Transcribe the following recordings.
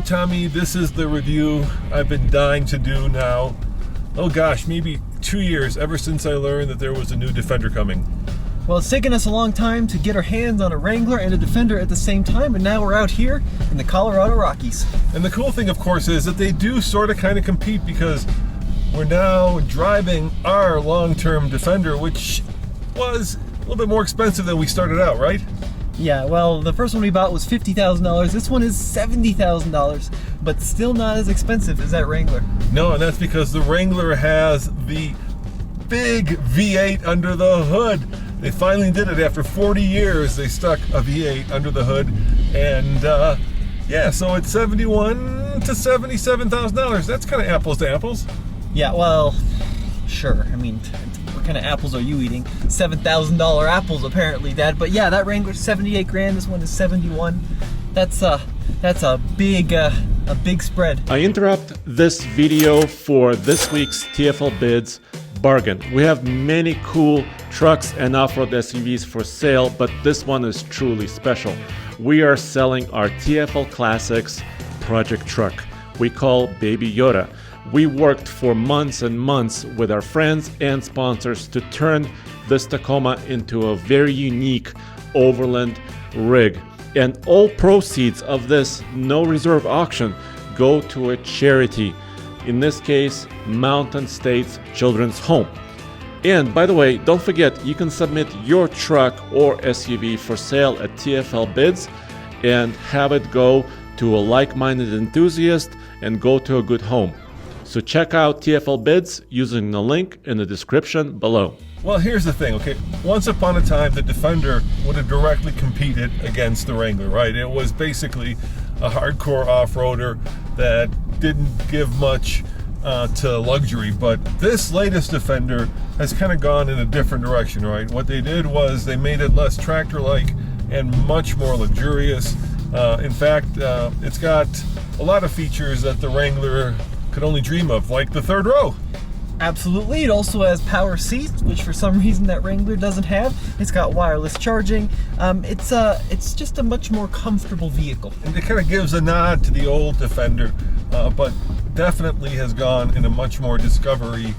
Tommy, this is the review I've been dying to do now. Oh gosh, maybe 2 years ever since I learned that there was a new Defender coming. Well, it's taken us a long time to get our hands on a Wrangler and a Defender at the same time, and now we're out here in the Colorado Rockies. And the cool thing, of course, is that they do sort of kind of compete, because we're now driving our long-term Defender, which was a little bit more expensive than we started out, right? Yeah, well, the first one we bought was $50,000. This one is $70,000, but still not as expensive as that Wrangler. No, and that's because the Wrangler has the big V8 under the hood. They finally did it after 40 years. They stuck a V8 under the hood, and yeah, so it's $71,000 to $77,000. That's kind of apples to apples. Yeah, well, sure. I mean, what kind of apples are you eating? $7,000 apples, apparently, Dad. But yeah, that Wrangler's $78,000. This one is $71,000. That's a big spread. I interrupt this video for this week's TFL Bids Bargain. We have many cool trucks and off-road SUVs for sale, but this one is truly special. We are selling our TFL Classics project truck we call Baby Yoda. We worked for months and months with our friends and sponsors to turn this Tacoma into a very unique overland rig. And all proceeds of this no reserve auction go to a charity. In this case, Mountain States Children's Home. And by the way, don't forget, you can submit your truck or SUV for sale at TFL Bids and have it go to a like-minded enthusiast and go to a good home. So check out TFL Bids using the link in the description below. Well, here's the thing, okay? Once upon a time, the Defender would have directly competed against the Wrangler, right? It was basically a hardcore off-roader that didn't give much to luxury, but this latest Defender has kind of gone in a different direction, right? What they did was they made it less tractor-like and much more luxurious. In fact, it's got a lot of features that the Wrangler could only dream of, like the third row. Absolutely. It also has power seats, which for some reason that Wrangler doesn't have. It's got wireless charging. It's just a much more comfortable vehicle. And it kind of gives a nod to the old Defender, but definitely has gone in a much more Discovery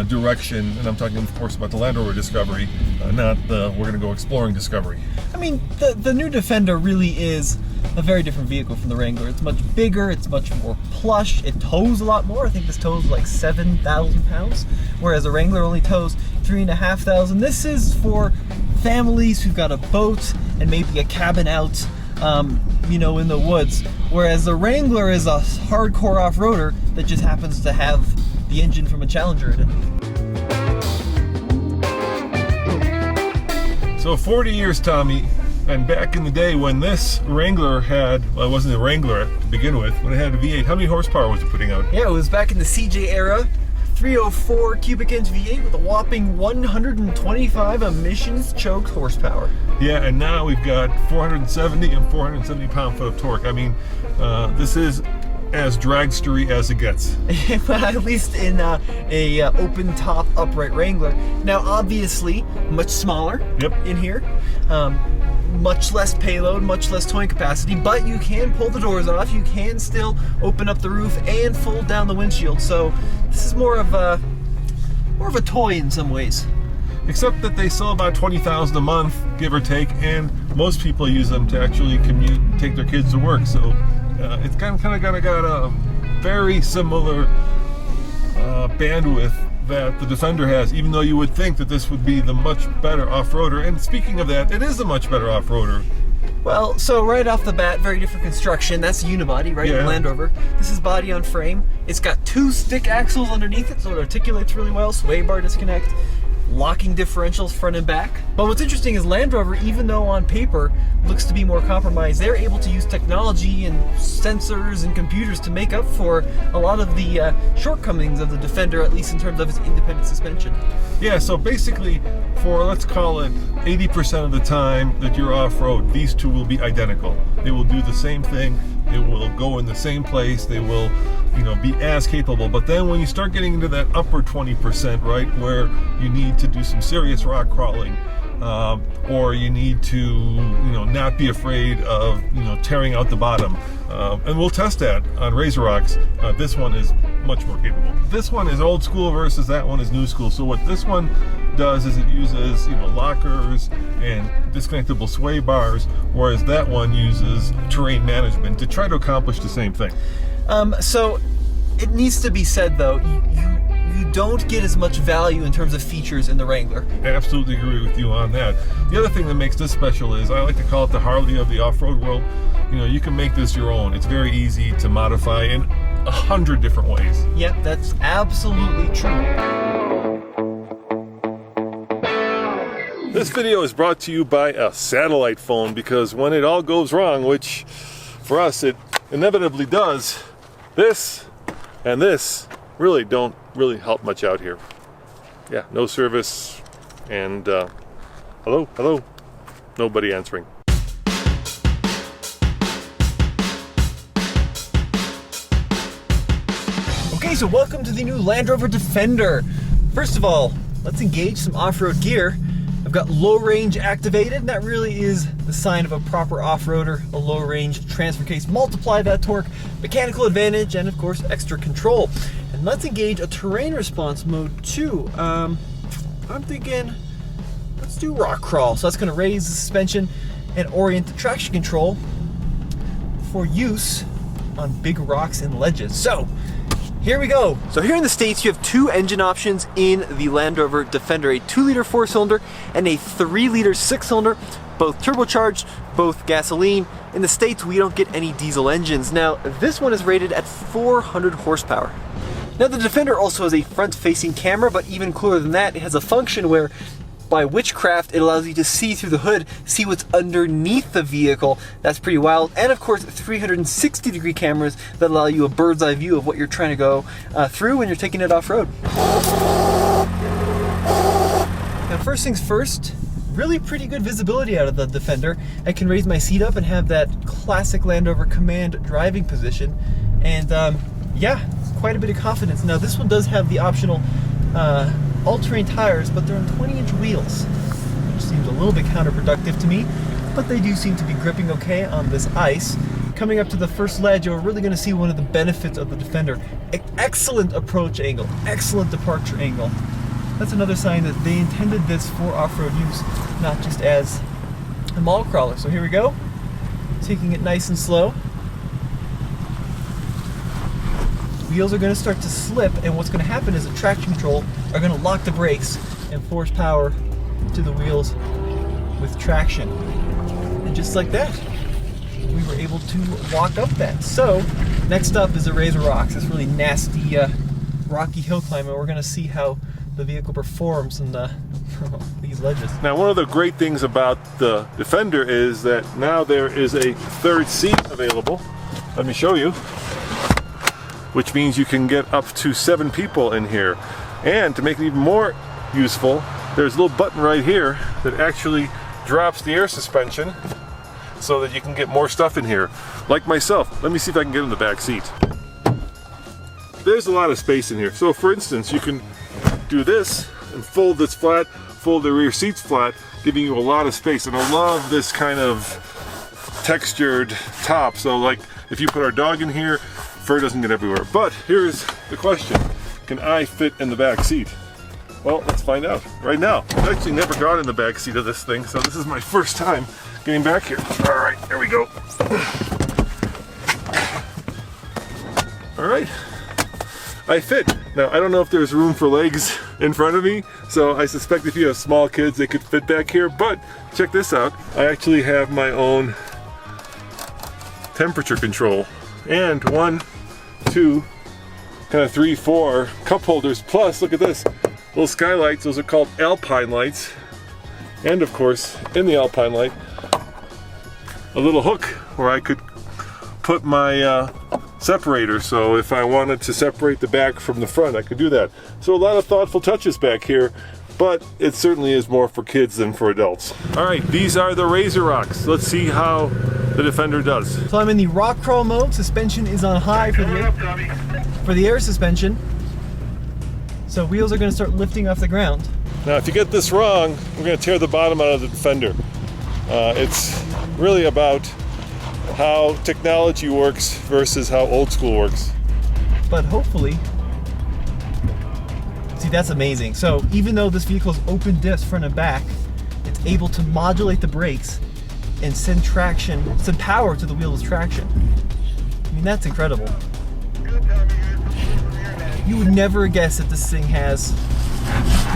direction. And I'm talking, of course, about the Land Rover Discovery, not the we're going to go exploring Discovery. I mean, the new Defender really is a very different vehicle from the Wrangler. It's much bigger, it's much more plush, it tows a lot more. I think this tows like 7,000 pounds, whereas the Wrangler only tows 3,500. This is for families who've got a boat and maybe a cabin out, in the woods, whereas the Wrangler is a hardcore off-roader that just happens to have the engine from a Challenger in it. So 40 years, Tommy. And back in the day when this Wrangler had, well, it wasn't a Wrangler to begin with, when it had a V8, how many horsepower was it putting out? Yeah, it was back in the CJ era. 304 cubic inch V8 with a whopping 125 emissions choked horsepower. Yeah, and now we've got 470 and 470 pound-foot of torque. I mean, this is as dragstery as it gets. At least in a open top upright Wrangler. Now, obviously, much smaller in here. Much less payload, much less towing capacity, but you can pull the doors off. You can still open up the roof and fold down the windshield. So this is more of a toy in some ways. Except that they sell about $20,000 a month, give or take, and most people use them to actually commute, take their kids to work. So it's kind of got a very similar bandwidth that the Defender has, even though you would think that this would be the much better off-roader. And speaking of that, it is a much better off-roader. Well, so right off the bat, very different construction. That's a unibody, right? Yeah. The Land Rover. This is body on frame. It's got 2 stick axles underneath it, so it articulates really well. Sway bar disconnect. Locking differentials front and back. But what's interesting is Land Rover, even though on paper looks to be more compromised, they're able to use technology and sensors and computers to make up for a lot of the shortcomings of the Defender, at least in terms of its independent suspension. Yeah, so basically for, let's call it 80% of the time that you're off-road, these two will be identical. They will do the same thing. They will go in the same place. They will, be as capable. But then when you start getting into that upper 20%, right, where you need to do some serious rock crawling, or you need to, not be afraid of, tearing out the bottom, And we'll test that on Razor Rocks. This one is much more capable. This one is old school versus that one is new school. So what this one does is it uses, lockers and disconnectable sway bars, whereas that one uses terrain management to try to accomplish the same thing. So it needs to be said though, you don't get as much value in terms of features in the Wrangler. I absolutely agree with you on that. The other thing that makes this special is I like to call it the Harley of the off-road world. You can make this your own. It's very easy to modify in 100 different ways. Yep, that's absolutely true. This video is brought to you by a satellite phone, because when it all goes wrong, which for us it inevitably does, this and this really don't help much out here. Yeah, no service, and hello, nobody answering. Okay, so welcome to the new Land Rover Defender. First of all, let's engage some off-road gear. I've got low range activated, and that really is the sign of a proper off-roader. A low range transfer case, multiply that torque, mechanical advantage, and of course extra control. And let's engage a terrain response mode too. I'm thinking, let's do rock crawl. So that's gonna raise the suspension and orient the traction control for use on big rocks and ledges. So, here we go. So here in the States, you have two engine options in the Land Rover Defender, a 2-liter 4-cylinder and a 3-liter 6-cylinder, both turbocharged, both gasoline. In the States, we don't get any diesel engines. Now, this one is rated at 400 horsepower. Now, the Defender also has a front-facing camera, but even cooler than that, it has a function where by witchcraft, it allows you to see through the hood, see what's underneath the vehicle. That's pretty wild. And of course, 360-degree cameras that allow you a bird's eye view of what you're trying to go through when you're taking it off-road. Now, first things first, really pretty good visibility out of the Defender. I can raise my seat up and have that classic Land Rover Command driving position. And yeah, quite a bit of confidence. Now, this one does have the optional all-terrain tires, but they're on 20-inch wheels, which seems a little bit counterproductive to me, but they do seem to be gripping okay on this ice. Coming up to the first ledge, we're really going to see one of the benefits of the Defender. Excellent approach angle, excellent departure angle. That's another sign that they intended this for off-road use, not just as a mall crawler. So here we go, taking it nice and slow. Wheels are going to start to slip, and what's going to happen is the traction control are going to lock the brakes and force power to the wheels with traction. And just like that, we were able to walk up that. So, next up is the Razor Rocks, this really nasty rocky hill climb, and we're going to see how the vehicle performs in these ledges. Now, one of the great things about the Defender is that now there is a third seat available. Let me show you. Which means you can get up to 7 people in here. And to make it even more useful, there's a little button right here that actually drops the air suspension so that you can get more stuff in here. Like myself. Let me see if I can get in the back seat. There's a lot of space in here. So for instance, you can do this and fold this flat, fold the rear seats flat, giving you a lot of space. And I love this kind of textured top. So like if you put our dog in here, fur doesn't get everywhere. But here's the question. Can I fit in the back seat? Well, let's find out right now. I've actually never got in the back seat of this thing, so this is my first time getting back here. All right, here we go. All right, I fit. Now, I don't know if there's room for legs in front of me, so I suspect if you have small kids, they could fit back here, but check this out. I actually have my own temperature control. And 1, 2, kind of 3, 4 cup holders, plus look at this, little skylights. Those are called Alpine lights. And of course, in the Alpine light, a little hook where I could put my separator. So if I wanted to separate the back from the front, I could do that. So a lot of thoughtful touches back here, but it certainly is more for kids than for adults. All right, these are the Razor Rocks. Let's see how the Defender does. So I'm in the rock crawl mode. Suspension is on high for the air suspension. So wheels are going to start lifting off the ground. Now, if you get this wrong, we're going to tear the bottom out of the Defender. It's really about how technology works versus how old school works. But hopefully, see, that's amazing. So even though this vehicle is open diffs front and back, it's able to modulate the brakes and send power to the wheel with traction. I mean, that's incredible. You would never guess that this thing has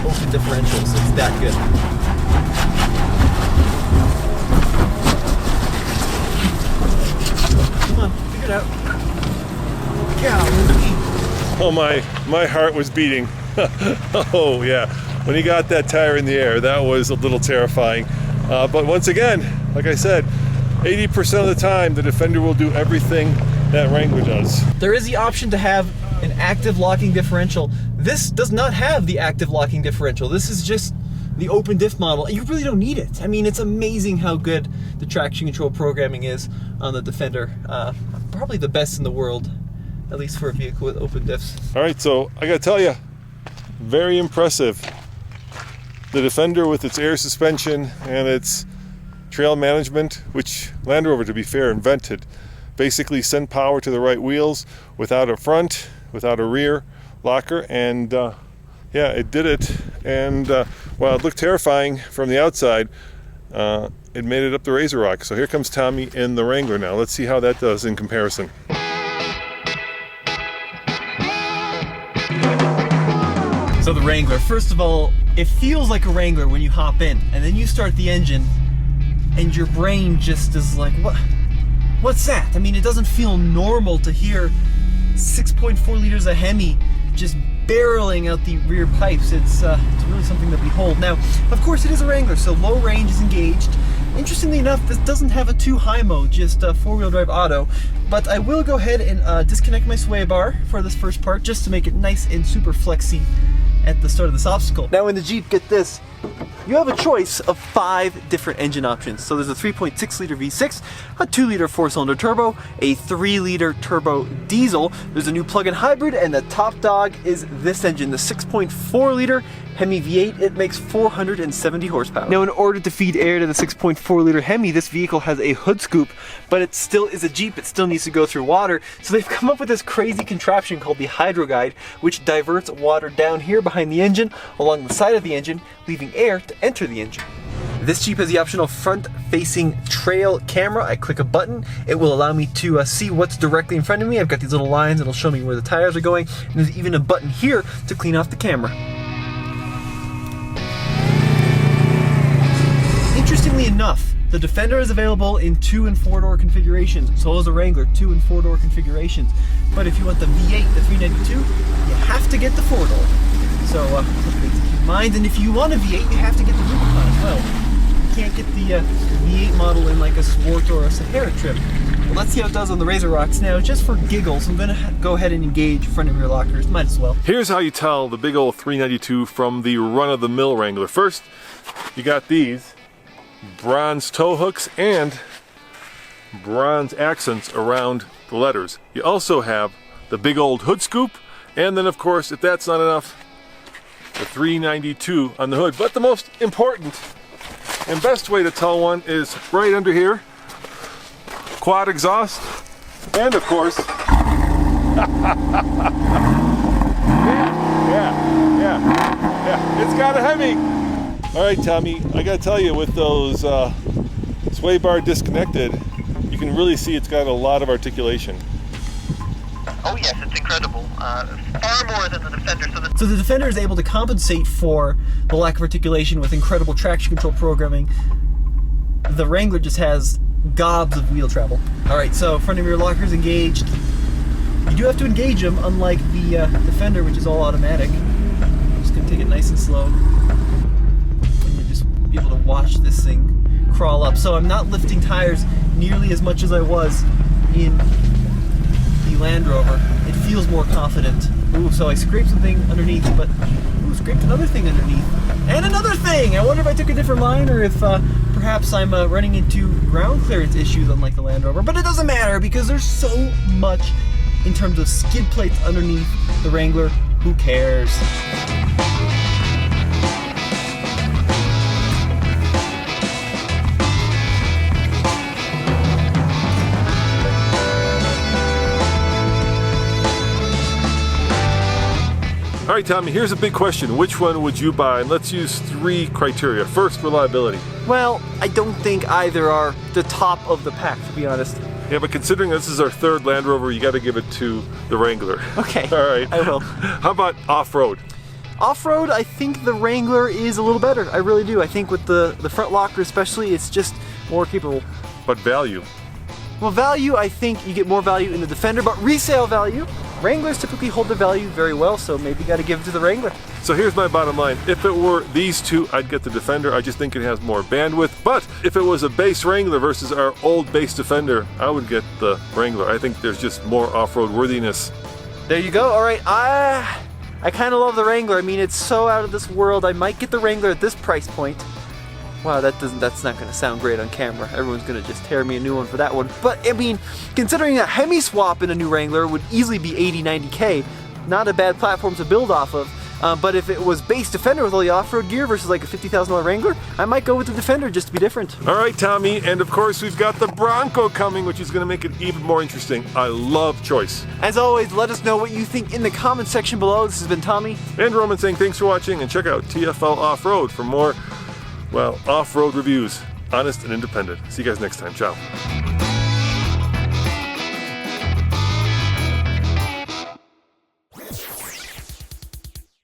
open differentials. It's that good. Come on, figure it out. Golly. Oh my heart was beating. Oh yeah, when he got that tire in the air, that was a little terrifying. But once again, like I said, 80% of the time the Defender will do everything that Wrangler does. There is the option to have an active locking differential. This does not have the active locking differential. This is just the open diff model. You really don't need it. I mean, it's amazing how good the traction control programming is on the Defender. Probably the best in the world, at least for a vehicle with open diffs. All right, so I gotta tell you, very impressive. The Defender with its air suspension and its trail management, which Land Rover, to be fair, invented, basically send power to the right wheels without a front, without a rear locker, and yeah, it did it. And while it looked terrifying from the outside, it made it up the Razor Rock. So here comes Tommy in the Wrangler now. Let's see how that does in comparison. So the Wrangler, first of all, it feels like a Wrangler when you hop in, and then you start the engine, and your brain just is like, what's that? I mean, it doesn't feel normal to hear 6.4 liters of Hemi just barreling out the rear pipes. It's really something to behold. Now, of course, it is a Wrangler, so low range is engaged. Interestingly enough, this doesn't have a 2-high mode, just four-wheel drive auto. But I will go ahead and disconnect my sway bar for this first part, just to make it nice and super flexy at the start of this obstacle. Now in the Jeep, get this, you have a choice of 5 different engine options. So there's a 3.6 liter V6, a 2 liter 4-cylinder turbo, a 3 liter turbo diesel, there's a new plug-in hybrid, and the top dog is this engine, the 6.4 liter Hemi V8. It makes 470 horsepower. Now in order to feed air to the 6.4 liter Hemi, this vehicle has a hood scoop, but it still is a Jeep, it still needs to go through water. So they've come up with this crazy contraption called the Hydro Guide, which diverts water down here behind the engine, along the side of the engine, leaving air to enter the engine. This Jeep has the optional front-facing trail camera. I click a button, it will allow me to see what's directly in front of me. I've got these little lines, it'll show me where the tires are going, and there's even a button here to clean off the camera. Interestingly enough, the Defender is available in 2- and 4-door configurations. So is the Wrangler, 2- and 4-door configurations. But if you want the V8, the 392, you have to get the 4-door. So something to keep in mind. And if you want a V8, you have to get the Rubicon as well. You can't get the V8 model in like a Sport or a Sahara trim. Well, let's see how it does on the Razor Rocks now. Just for giggles, I'm gonna go ahead and engage front and rear lockers. Might as well. Here's how you tell the big old 392 from the run-of-the-mill Wrangler. First, you got these bronze tow hooks and bronze accents around the letters. You also have the big old hood scoop, and then of course, if that's not enough, the 392 on the hood. But the most important and best way to tell one is right under here, quad exhaust, and of course, yeah, it's got a Hemi. All right, Tommy, I gotta tell you, with those sway bar disconnected, you can really see it's got a lot of articulation. Oh yes, it's incredible. Far more than the Defender. So the Defender is able to compensate for the lack of articulation with incredible traction control programming. The Wrangler just has gobs of wheel travel. All right, so front and rear lockers engaged. You do have to engage them, unlike the Defender, which is all automatic. I'm just gonna take it nice and slow. Able to watch this thing crawl up. So I'm not lifting tires nearly as much as I was in the Land Rover. It feels more confident. Ooh, so I scraped something underneath, but ooh, scraped another thing underneath. And another thing! I wonder if I took a different line or if perhaps I'm running into ground clearance issues unlike the Land Rover. But it doesn't matter because there's so much in terms of skid plates underneath the Wrangler. Who cares? right, Tommy, here's a big question. Which one would you buy? And let's use 3 criteria. First, reliability. Well, I don't think either are the top of the pack, to be honest. Yeah, but considering this is our 3rd Land Rover, you got to give it to the Wrangler. Okay. All right. I will. How about off-road? Off-road, I think the Wrangler is a little better. I really do. I think with the front locker especially, it's just more capable. But value? Well, value, I think you get more value in the Defender, but resale value, Wranglers typically hold their value very well, so maybe you got to give it to the Wrangler. So here's my bottom line. If it were these two, I'd get the Defender. I just think it has more bandwidth. But if it was a base Wrangler versus our old base Defender, I would get the Wrangler. I think there's just more off-road worthiness. There you go. All right, I kind of love the Wrangler. I mean, it's so out of this world. I might get the Wrangler at this price point. Wow, that's not going to sound great on camera. Everyone's going to just tear me a new one for that one. But I mean, considering a Hemi swap in a new Wrangler would easily be 80, 90K, not a bad platform to build off of. But if it was base Defender with all the off-road gear versus like a $50,000 Wrangler, I might go with the Defender just to be different. All right, Tommy, and of course we've got the Bronco coming, which is going to make it even more interesting. I love choice. As always, let us know what you think in the comment section below. This has been Tommy. And Roman saying thanks for watching, and check out TFL Off-Road for more, well, off-road reviews. Honest and independent. See you guys next time. Ciao.